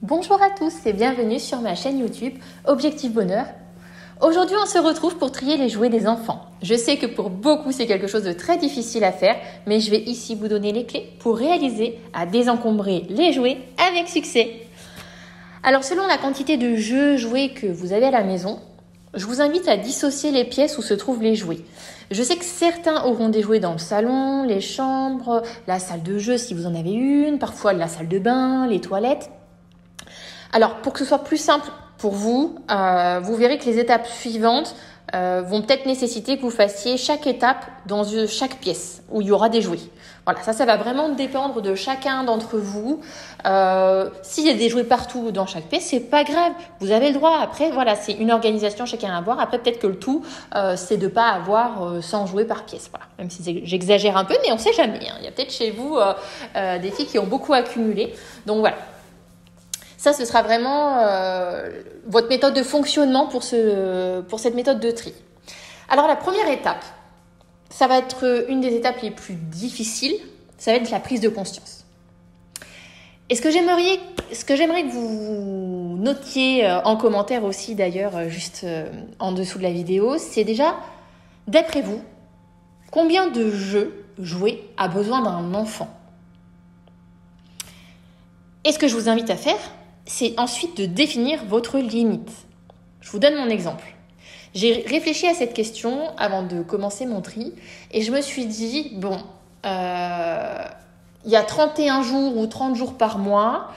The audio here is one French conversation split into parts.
Bonjour à tous et bienvenue sur ma chaîne YouTube Objectif Bonheur. Aujourd'hui, on se retrouve pour trier les jouets des enfants. Je sais que pour beaucoup, c'est quelque chose de très difficile à faire, mais je vais ici vous donner les clés pour réaliser à désencombrer les jouets avec succès. Alors, selon la quantité de jouets que vous avez à la maison, je vous invite à dissocier les pièces où se trouvent les jouets. Je sais que certains auront des jouets dans le salon, les chambres, la salle de jeu si vous en avez une, parfois la salle de bain, les toilettes. Alors, pour que ce soit plus simple pour vous, vous verrez que les étapes suivantes vont peut-être nécessiter que vous fassiez chaque étape dans chaque pièce où il y aura des jouets. Voilà, ça va vraiment dépendre de chacun d'entre vous. S'il y a des jouets partout dans chaque pièce, c'est pas grave. Vous avez le droit. Après, voilà, c'est une organisation chacun à avoir. Après, peut-être que le tout, c'est de pas avoir 100 jouets par pièce. Voilà, même si j'exagère un peu, mais on sait jamais. Il y a peut-être chez vous des filles qui ont beaucoup accumulé. Donc voilà. Ça, ce sera vraiment votre méthode de fonctionnement pour cette méthode de tri. Alors, la première étape, ça va être une des étapes les plus difficiles, ça va être la prise de conscience. Et ce que j'aimerais que vous notiez en commentaire aussi, d'ailleurs, juste en dessous de la vidéo, c'est déjà, d'après vous, combien de jouets a besoin d'un enfant ? Et ce que je vous invite à faire, c'est ensuite de définir votre limite. Je vous donne mon exemple. J'ai réfléchi à cette question avant de commencer mon tri et je me suis dit, il y a 31 jours ou 30 jours par mois,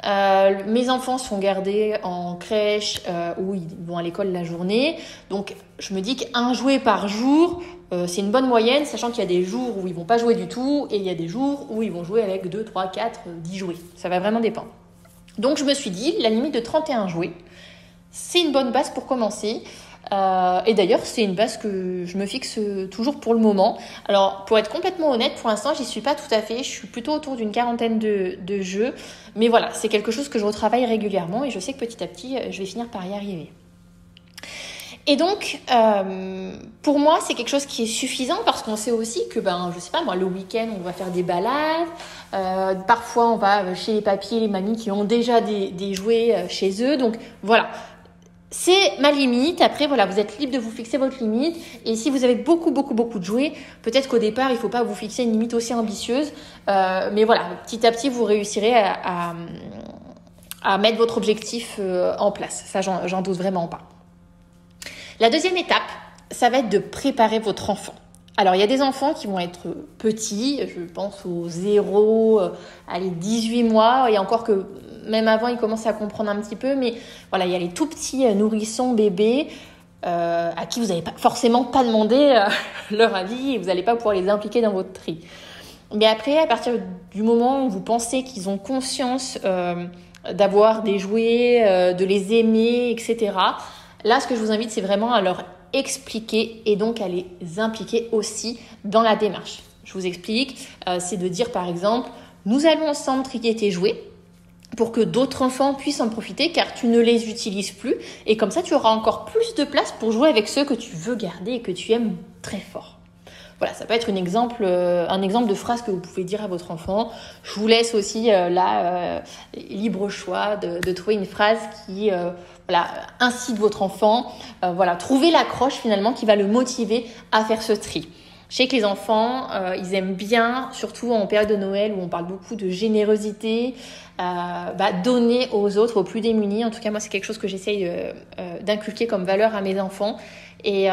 mes enfants sont gardés en crèche ou ils vont à l'école la journée. Donc, je me dis qu'un jouet par jour, c'est une bonne moyenne, sachant qu'il y a des jours où ils vont pas jouer du tout et il y a des jours où ils vont jouer avec 2, 3, 4, 10 jouets. Ça va vraiment dépendre. Donc, je me suis dit, la limite de 31 jouets, c'est une bonne base pour commencer. Et d'ailleurs, c'est une base que je me fixe toujours pour le moment. Alors, pour être complètement honnête, pour l'instant, j'y suis pas tout à fait. Je suis plutôt autour d'une quarantaine de jeux. Mais voilà, c'est quelque chose que je retravaille régulièrement et je sais que petit à petit, je vais finir par y arriver. Et donc, pour moi, c'est quelque chose qui est suffisant parce qu'on sait aussi que, je sais pas moi, le week-end, on va faire des balades. Parfois, on va chez les papis et les mamies qui ont déjà des jouets chez eux. Donc, voilà. C'est ma limite. Après, voilà, vous êtes libre de vous fixer votre limite. Et si vous avez beaucoup de jouets, peut-être qu'au départ, il ne faut pas vous fixer une limite aussi ambitieuse. Mais voilà, petit à petit, vous réussirez à mettre votre objectif en place. Ça, j'en doute vraiment pas. La deuxième étape, ça va être de préparer votre enfant. Alors, il y a des enfants qui vont être petits, je pense aux 0, 18 mois, et encore que même avant, ils commencent à comprendre un petit peu, mais voilà, il y a les tout petits nourrissons, bébés, à qui vous n'allez pas forcément pas demander leur avis et vous n'allez pas pouvoir les impliquer dans votre tri. Mais après, à partir du moment où vous pensez qu'ils ont conscience d'avoir des jouets, de les aimer, etc., là, ce que je vous invite, c'est vraiment à leur expliquer et donc à les impliquer aussi dans la démarche. Je vous explique, c'est de dire par exemple, nous allons ensemble trier tes jouets pour que d'autres enfants puissent en profiter car tu ne les utilises plus et comme ça tu auras encore plus de place pour jouer avec ceux que tu veux garder et que tu aimes très fort. Voilà, ça peut être un exemple de phrase que vous pouvez dire à votre enfant. Je vous laisse aussi libre choix de trouver une phrase qui incite votre enfant. Trouver l'accroche finalement qui va le motiver à faire ce tri. Je sais que les enfants, ils aiment bien, surtout en période de Noël où on parle beaucoup de générosité, donner aux autres, aux plus démunis. En tout cas, moi, c'est quelque chose que j'essaye d'inculquer comme valeur à mes enfants. Et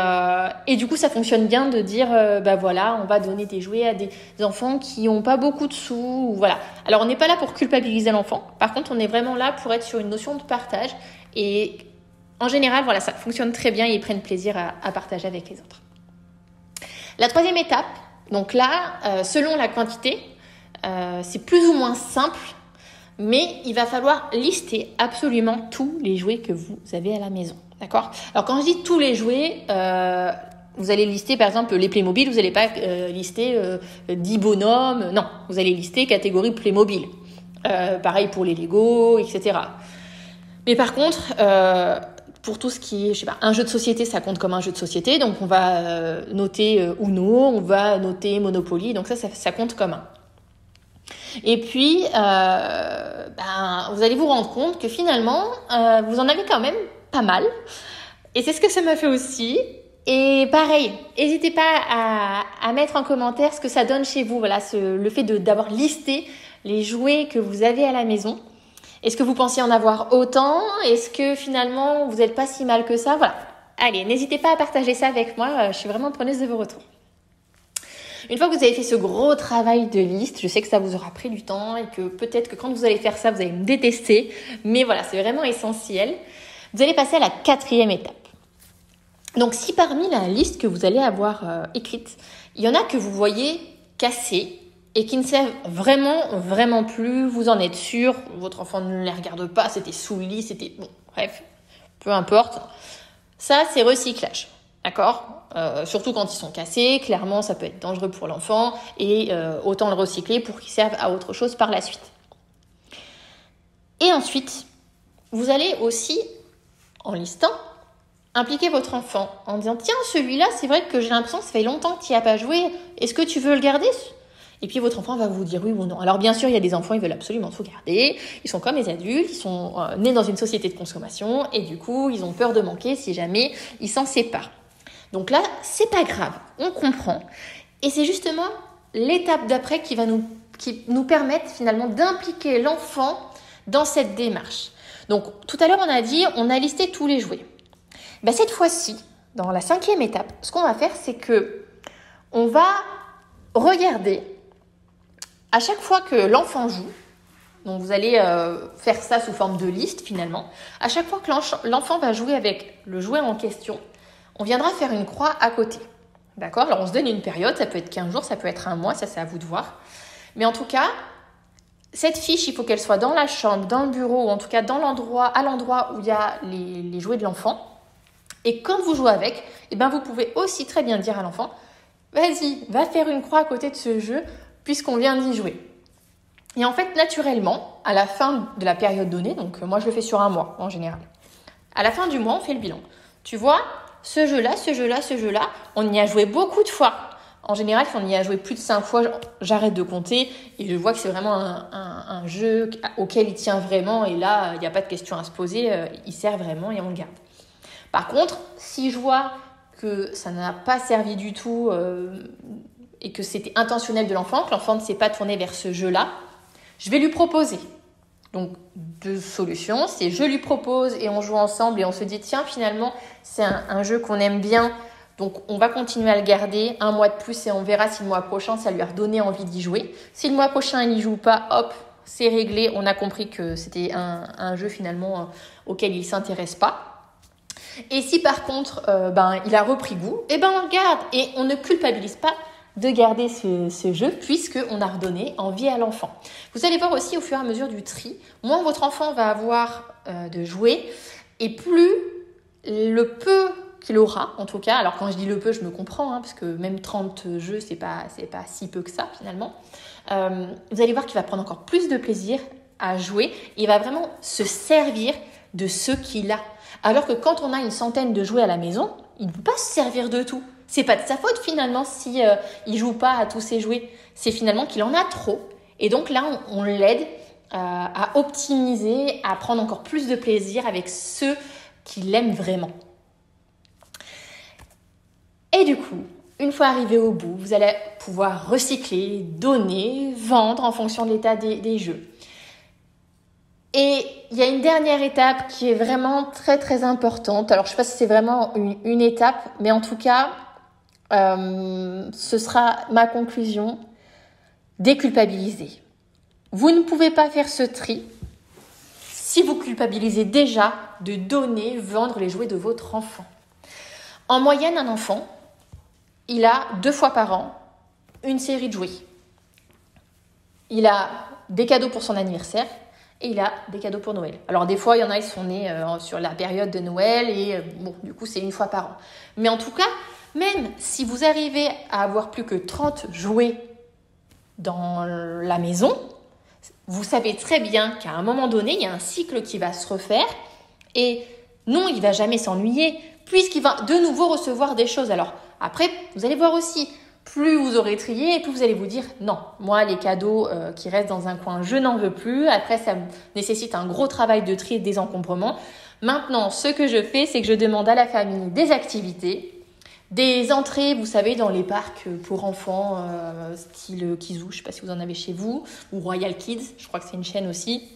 du coup, ça fonctionne bien de dire, on va donner des jouets à des enfants qui n'ont pas beaucoup de sous. Voilà. Alors, on n'est pas là pour culpabiliser l'enfant. Par contre, on est vraiment là pour être sur une notion de partage. Et en général, voilà, ça fonctionne très bien et ils prennent plaisir à partager avec les autres. La troisième étape, donc là, selon la quantité, c'est plus ou moins simple, mais il va falloir lister absolument tous les jouets que vous avez à la maison. D'accord ? Alors, quand je dis tous les jouets, vous allez lister, par exemple, les Playmobil, vous n'allez pas lister 10 bonhommes. Non, vous allez lister catégorie Playmobil. Pareil pour les Lego, etc. Mais par contre, pour tout ce qui est, un jeu de société, ça compte comme un jeu de société. Donc, on va noter Uno, on va noter Monopoly. Donc, ça compte comme un. Et puis, vous vous allez vous rendre compte que finalement, vous en avez quand même pas mal. Et c'est ce que ça m'a fait aussi. Et pareil, n'hésitez pas à mettre en commentaire ce que ça donne chez vous. Voilà, le fait d'avoir listé les jouets que vous avez à la maison. Est-ce que vous pensiez en avoir autant? Est-ce que finalement, vous n'êtes pas si mal que ça? Voilà. Allez, n'hésitez pas à partager ça avec moi. Je suis vraiment preneuse de vos retours. Une fois que vous avez fait ce gros travail de liste, je sais que ça vous aura pris du temps et que peut-être que quand vous allez faire ça, vous allez me détester. Mais voilà, c'est vraiment essentiel. Vous allez passer à la 4e étape. Donc, si parmi la liste que vous allez avoir écrite, il y en a que vous voyez cassés et qui ne servent vraiment plus, vous en êtes sûr, votre enfant ne les regarde pas, c'était sous le lit, c'était... Bon, bref, peu importe. Ça, c'est recyclage, d'accord ? Surtout quand ils sont cassés, clairement, ça peut être dangereux pour l'enfant et autant le recycler pour qu'il serve à autre chose par la suite. Et ensuite, vous allez aussi, en listant, impliquer votre enfant en disant « Tiens, celui-là, c'est vrai que j'ai l'impression que ça fait longtemps que tu n'y as pas joué. Est-ce que tu veux le garder ?» Et puis votre enfant va vous dire oui ou non. Alors bien sûr, il y a des enfants, ils veulent absolument tout garder. Ils sont comme les adultes, ils sont nés dans une société de consommation et du coup, ils ont peur de manquer si jamais ils s'en séparent. Donc là, c'est pas grave, on comprend. Et c'est justement l'étape d'après qui nous permettre finalement d'impliquer l'enfant dans cette démarche. Donc tout à l'heure, on a dit, on a listé tous les jouets. Ben, cette fois-ci, dans la 5e étape, ce qu'on va faire, c'est que on va regarder à chaque fois que l'enfant joue. Donc vous allez faire ça sous forme de liste finalement. À chaque fois que l'enfant va jouer avec le jouet en question, on viendra faire une croix à côté. D'accord ? Alors on se donne une période, ça peut être 15 jours, ça peut être un mois, ça c'est à vous de voir. Mais en tout cas, cette fiche, il faut qu'elle soit dans la chambre, dans le bureau, ou en tout cas à l'endroit où il y a les jouets de l'enfant. Et quand vous jouez avec, eh ben vous pouvez aussi très bien dire à l'enfant « Vas-y, va faire une croix à côté de ce jeu puisqu'on vient d'y jouer. » Et en fait, naturellement, à la fin de la période donnée, donc moi je le fais sur un mois en général, à la fin du mois, on fait le bilan. Tu vois, ce jeu-là, on y a joué beaucoup de fois. En général, si on y a joué plus de 5 fois, j'arrête de compter et je vois que c'est vraiment un jeu auquel il tient vraiment et là, il n'y a pas de question à se poser, il sert vraiment et on le garde. Par contre, si je vois que ça n'a pas servi du tout et que c'était intentionnel de l'enfant, que l'enfant ne s'est pas tourné vers ce jeu-là, je vais lui proposer. Donc, 2 solutions, c'est je lui propose et on joue ensemble et on se dit tiens, finalement, c'est un jeu qu'on aime bien, donc on va continuer à le garder 1 mois de plus et on verra si le mois prochain, ça lui a redonné envie d'y jouer. Si le mois prochain, il n'y joue pas, hop, c'est réglé, on a compris que c'était un jeu finalement auquel il ne s'intéresse pas. Et si par contre, il a repris goût, on le garde et on ne culpabilise pas de garder ce jeu puisqu'on a redonné envie à l'enfant. Vous allez voir aussi au fur et à mesure du tri, moins votre enfant va avoir de jouets et plus le peu qu'il aura, en tout cas, alors quand je dis le peu, je me comprends, parce que même 30 jeux, c'est pas si peu que ça finalement, vous allez voir qu'il va prendre encore plus de plaisir à jouer, il va vraiment se servir de ce qu'il a. Alors que quand on a une centaine de jouets à la maison, il ne peut pas se servir de tout. C'est pas de sa faute finalement si il joue pas à tous ses jouets. C'est finalement qu'il en a trop. Et donc là, on l'aide à optimiser, à prendre encore plus de plaisir avec ceux qu'il aime vraiment. Et du coup, une fois arrivé au bout, vous allez pouvoir recycler, donner, vendre en fonction de l'état des jeux. Et il y a une dernière étape qui est vraiment très très importante. Alors je ne sais pas si c'est vraiment une étape, mais en tout cas, ce sera ma conclusion. Déculpabiliser. Vous ne pouvez pas faire ce tri si vous culpabilisez déjà de donner, vendre les jouets de votre enfant. En moyenne, un enfant, il a 2 fois par an une série de jouets. Il a des cadeaux pour son anniversaire et il a des cadeaux pour Noël. Alors des fois, il y en a, ils sont nés sur la période de Noël et du coup, c'est 1 fois par an. Mais en tout cas, même si vous arrivez à avoir plus que 30 jouets dans la maison, vous savez très bien qu'à un moment donné, il y a un cycle qui va se refaire et non, il ne va jamais s'ennuyer puisqu'il va de nouveau recevoir des choses. Alors après, vous allez voir aussi, plus vous aurez trié et plus vous allez vous dire non, moi les cadeaux qui restent dans un coin, je n'en veux plus. Après, ça nécessite un gros travail de tri et de désencombrement. Maintenant, ce que je fais, c'est que je demande à la famille des activités, des entrées, vous savez, dans les parcs pour enfants, style Kizou, je ne sais pas si vous en avez chez vous, ou Royal Kids, je crois que c'est une chaîne aussi.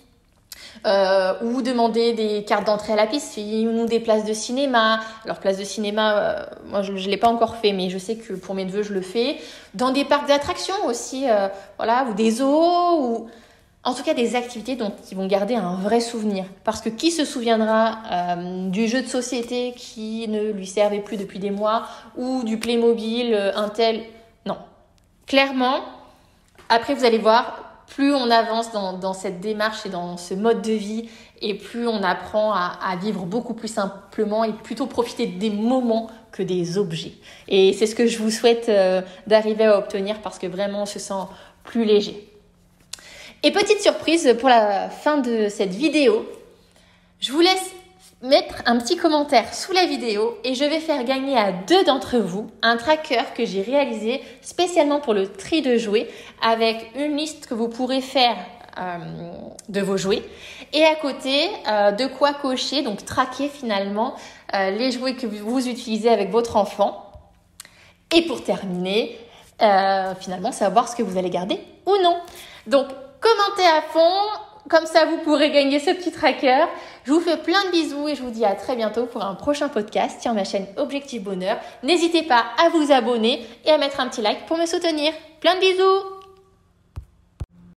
Ou demander des cartes d'entrée à la piscine ou des places de cinéma. Alors places de cinéma, moi je l'ai pas encore fait, mais je sais que pour mes neveux je le fais. Dans des parcs d'attractions aussi, voilà, ou des zoos, ou en tout cas des activités dont ils vont garder un vrai souvenir. Parce que qui se souviendra du jeu de société qui ne lui servait plus depuis des mois, ou du Playmobil, un tel. Non, clairement. Après vous allez voir, plus on avance dans cette démarche et dans ce mode de vie, et plus on apprend à vivre beaucoup plus simplement et plutôt profiter des moments que des objets. Et c'est ce que je vous souhaite d'arriver à obtenir, parce que vraiment on se sent plus léger. Et petite surprise pour la fin de cette vidéo, je vous laisse mettre un petit commentaire sous la vidéo et je vais faire gagner à 2 d'entre vous un tracker que j'ai réalisé spécialement pour le tri de jouets, avec une liste que vous pourrez faire de vos jouets et à côté de quoi cocher, donc traquer finalement les jouets que vous utilisez avec votre enfant. Et pour terminer, finalement savoir ce que vous allez garder ou non. Donc commentez à fond, comme ça vous pourrez gagner ce petit tracker. Je vous fais plein de bisous et je vous dis à très bientôt pour un prochain podcast sur ma chaîne Objectif Bonheur. N'hésitez pas à vous abonner et à mettre un petit like pour me soutenir. Plein de bisous!